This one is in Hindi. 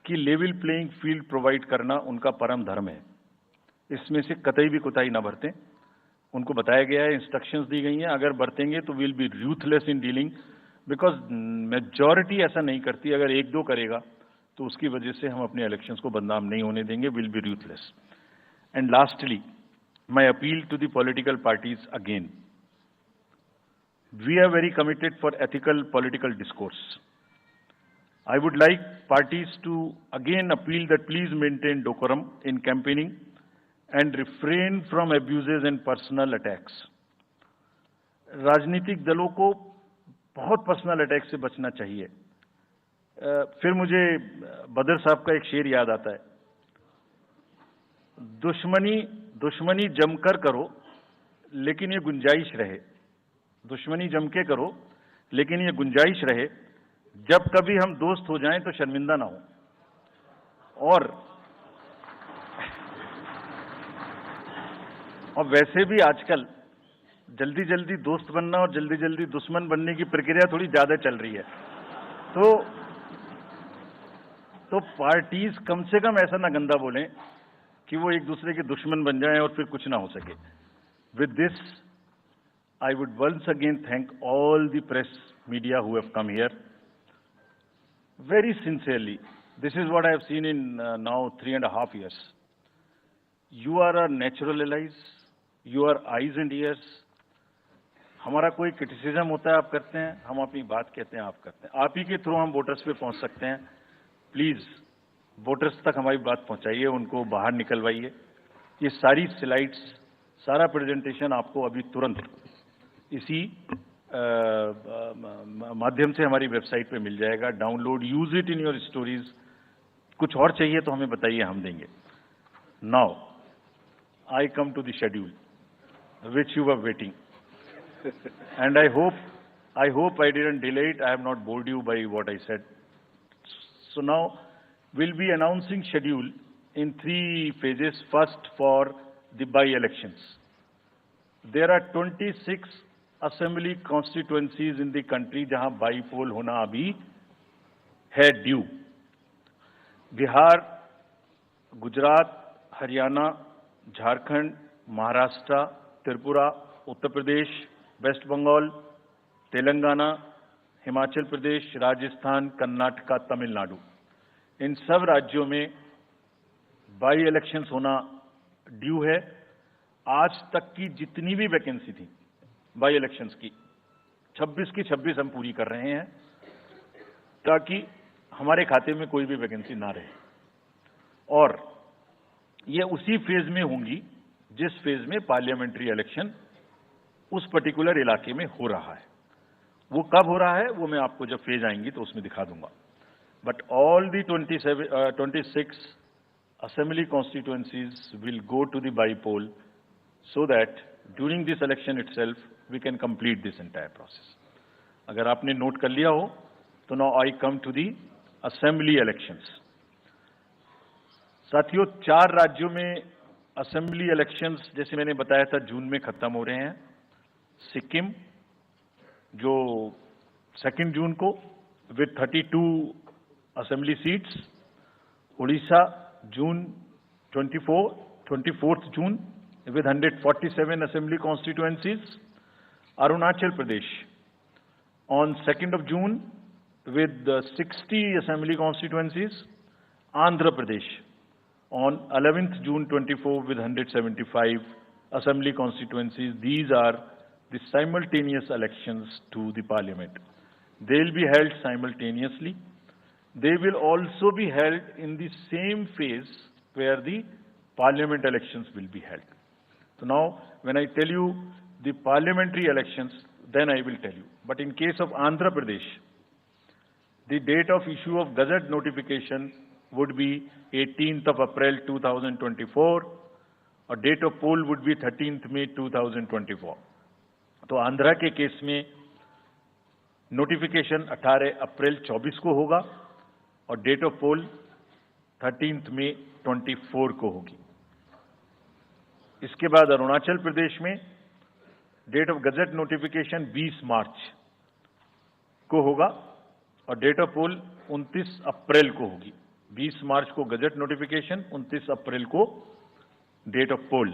कि लेवल प्लेइंग फील्ड प्रोवाइड करना उनका परम धर्म है। इसमें से कतई भी कोताही ना बरतें। उनको बताया गया है, इंस्ट्रक्शंस दी गई हैं, अगर बरतेंगे तो will be ruthless in dealing, because majority ऐसा नहीं करती। अगर एक दो करेगा तो उसकी वजह से हम अपने इलेक्शंस को बदनाम नहीं होने देंगे। Will be ruthless. And lastly, my appeal to the political parties again, we are very committed for ethical political discourse. I would like parties to again appeal that please maintain decorum in campaigning and refrain from abuses and personal attacks. राजनीतिक दलों को बहुत पर्सनल अटैक से बचना चाहिए। फिर मुझे बदर साहब का एक शेर याद आता है, दुश्मनी जमकर करो लेकिन ये गुंजाइश रहे। दुश्मनी जम के करो लेकिन ये गुंजाइश रहे, जब कभी हम दोस्त हो जाएं तो शर्मिंदा ना हो। और वैसे भी आजकल जल्दी जल्दी दोस्त बनना और जल्दी जल्दी दुश्मन बनने की प्रक्रिया थोड़ी ज्यादा चल रही है। तो पार्टीज कम से कम ऐसा ना गंदा बोलें कि वो एक दूसरे के दुश्मन बन जाएं और फिर कुछ ना हो सके। With this, I would once again thank all the press media who have come here very sincerely. This is what I have seen in now 3.5 years. You are our natural allies. You are eyes and ears. हमारा कोई क्रिटिसिज्म होता है आप करते हैं, हम अपनी बात कहते हैं आप करते हैं। आप ही के थ्रू हम वोटर्स पे पहुंच सकते हैं। प्लीज वोटर्स तक हमारी बात पहुंचाइए, उनको बाहर निकलवाइए। ये सारी स्लाइड्स, सारा प्रेजेंटेशन आपको अभी तुरंत इसी माध्यम से हमारी वेबसाइट पे मिल जाएगा। Download, use it in your stories. कुछ और चाहिए तो हमें बताइए, हम देंगे। Now I come to the schedule which you were waiting, and I hope I didn't delay it. I have not bored you by what I said. So now we'll be announcing schedule in 3 phases. First, for the by-elections. There are 26 assembly constituencies in the country जहां बाई पोल होना अभी है ड्यू। बिहार, गुजरात, हरियाणा, झारखंड, महाराष्ट्र, त्रिपुरा, उत्तर प्रदेश, वेस्ट बंगाल, तेलंगाना, हिमाचल प्रदेश, राजस्थान, कर्नाटका, तमिलनाडु, इन सब राज्यों में बाई इलेक्शंस होना ड्यू है। आज तक की जितनी भी वैकेंसी थी बाई इलेक्शंस की, 26 की 26 हम पूरी कर रहे हैं, ताकि हमारे खाते में कोई भी वैकेंसी ना रहे। और ये उसी फेज में होंगी जिस फेज में पार्लियामेंट्री इलेक्शन उस पर्टिकुलर इलाके में हो रहा है। वो कब हो रहा है वो मैं आपको जब फेज आएंगी तो उसमें दिखा दूंगा। But all the 26 assembly constituencies will go to the by-poll, so that during this election itself we can complete this entire process. अगर आपने नोट कर लिया हो तो now I come to the assembly elections. साथियों, 4 राज्यों में असेंबली इलेक्शंस जैसे मैंने बताया था जून में खत्म हो रहे हैं। सिक्किम जो 2 जून को with 32 assembly seats, Orissa June 24th June with 147 assembly constituencies, Arunachal Pradesh on 2nd of June with 60 assembly constituencies, Andhra Pradesh on 11th June 24 with 175 assembly constituencies. These are the simultaneous elections to the parliament. They will be held simultaneously. They will also be held in the same phase where the parliament elections will be held. So now, when I tell you the parliamentary elections, then I will tell you. But in case of Andhra Pradesh, the date of issue of Gazette notification would be 18th of April 2024, or date of poll would be 13th May 2024. तो आंध्रा के केस में नोटिफिकेशन 18 अप्रैल 24 को होगा और date of pole 13th May 24 को होगी। इसके बाद अरुणाचल प्रदेश में डेट ऑफ गजट नोटिफिकेशन 20 मार्च को होगा और डेट ऑफ पोल 29 अप्रैल को होगी। 20 मार्च को गजट नोटिफिकेशन, 29 अप्रैल को डेट ऑफ पोल।